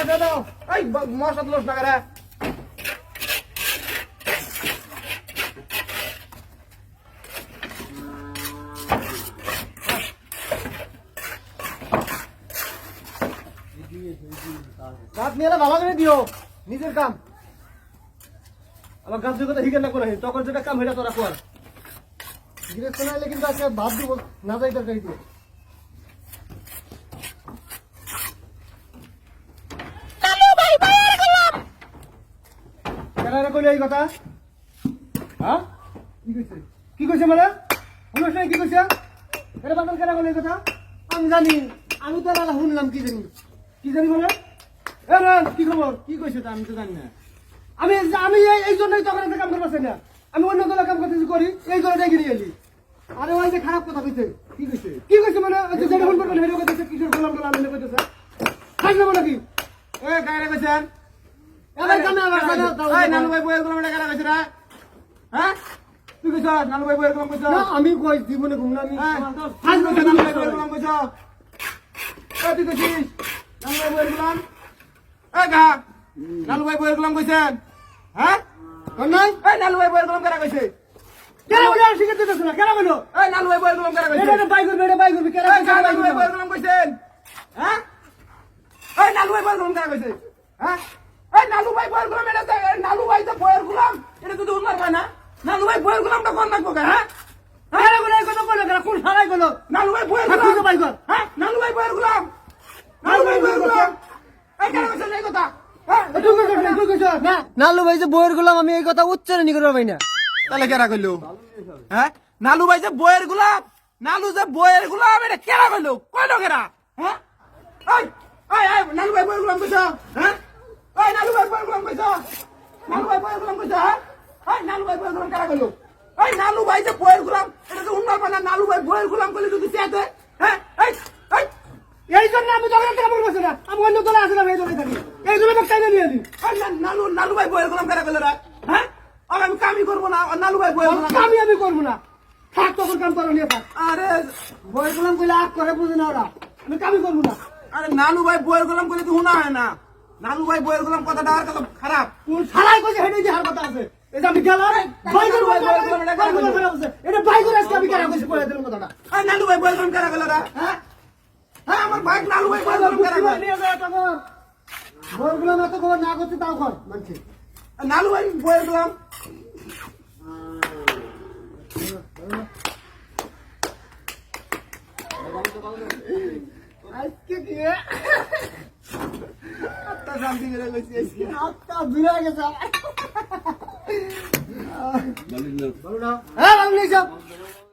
দাও এই মশা তুলস না করে কাজ নিয়ে ভালো করে দিও নিজের কাম আমার কাজ কথা ঠিক না করে তখন যেটা কাম সেটা তোরা কর গিরে শোনাইলে কিন্তু আজকে ভাব দিব না যাই তরকারি দিয়ে কেনারা কইলে এই কথা হ্যাঁ কি কইছে মানে অনুষ্ঠানে কি কইছে এটা বাদল কেনা কইলে এই কথা আমি জানি আমি তো আর শুনলাম কি জানি বলে কি খবর কি কইছে তা আমি তো জানি না আমি আমি এই জন্যই তখন কাম করতে পারছি না আমি অন্য দলের কাম করতে করি এই জন্য ডেকে নিয়ে এলি আরে ওই যে খারাপ কথা কইছে কি কইছে মানে যেটা ফোন করবেন হেরে কইছে কিশোর গোলাম গোলাম এনে কইতেছে খাই না বলে কি এ গায়রে কইছেন এবার কামে আবার এই নানু ভাই বইয়ের গোলাম এটা কারা কইছে রে হ্যাঁ তুই কইছ নানু ভাই বইয়ের গোলাম কইছ না আমি কই জীবনে ঘুমনা আমি ফাজ কইছ নানু ভাই বইয়ের গোলাম কইছ এ তুই কইছিস নানু ভাই বইয়ের গোলাম এ গা নানু ভাই বইয়ের গোলাম কইছেন হ্যাঁ কোন নাই এই নানু ভাই বইয়ের গোলাম কারা কইছে কেন বলে আর শিখতে দিতেছ না কেন বলো এই নানু ভাই বইয়ের গোলাম কারা কইছে এটা বাই করবে কেন নানু ভাই বইয়ের গোলাম কইছেন হ্যাঁ এই নানু ভাই বইয়ের গোলাম কারা কইছে হ্যাঁ এই নানু ভাই বইয়ের গোলাম এটা নানু ভাই তো বইয়ের গোলাম এটা তো উন্মার হয় না নানু ভাই বইয়ের গোলামটা কোন রাখবো হ্যাঁ আরে বলে কথা বলো কেন কোন হারাই গেল নানু ভাই বইয়ের গোলাম বাই কর হ্যাঁ নানু ভাই বইয়ের গোলাম নানু ভাই বইয়ের গোলাম এই কেন কইছ এই কথা নালু ভাই যে বইয়ের গোলাম আমি এই কথা উচ্চারণই করতে পারি না তাহলে কেরা কইলো হ্যাঁ নালু ভাই যে বইয়ের গোলাম নালু যে বইয়ের গোলাম এটা কেরা কইলো কইলো কেরা হ্যাঁ এই এই নালু ভাই বইয়ের গোলাম কইছ হ্যাঁ এই নালু ভাই বইয়ের গোলাম কইছ নালু ভাই বইয়ের গোলাম কইছ হ্যাঁ এই নালু ভাই বইয়ের গোলাম কেরা কইলো এই নালু ভাই যে বইয়ের গোলাম এটা তো উন্নত না নালু ভাই বইয়ের গোলাম কইলে যদি চেতে হ্যাঁ এই এই এই জন্য আমি দোকানে কাম করব না আমি অন্য দলে আসলাম এই দলে থাকি এই দলে বক্তাই নিয়ে আনি নালু ভাই বইয়ের গোলাম কারা কইলো রে হ্যাঁ আমি কামই করব না নালু ভাই বইয়ের গোলাম আমি করব না থাক তখন কাম করো নিয়ে থাক আরে বইয়ের গোলাম কইলে আগ করে বুঝে না ওরা আমি কামই করব না আরে নালু ভাই বইয়ের গোলাম কইলে তো হুনা হয় না নালু ভাই বইয়ের গোলাম কথাটা আর কত খারাপ তুই ছাড়াই কইছে হেডে যে হার কথা আছে এই যে আমি গেলাম বাইকের বইয়ের গোলাম এটা খারাপ আছে এটা বাইকের আজকে আমি কারা কইছি কইয়া দিলাম কথাটা আরে নালু ভাই বইয়ের গোলাম কারা কইলো রে হ্যাঁ হ্যাঁ আমার বাইক নালু ভাই বইয়ের গোলাম কারা কইলো নিয়ে যা তখন বইয়ের গোলাম এত খবর না করতে তাও কর মানছি নালু ভাই বইয়ের গোলাম আজকে কি আত্মা শান্তি করে লইছি আজকে আত্মা দূরে গেছে বলো না হ্যাঁ বলো না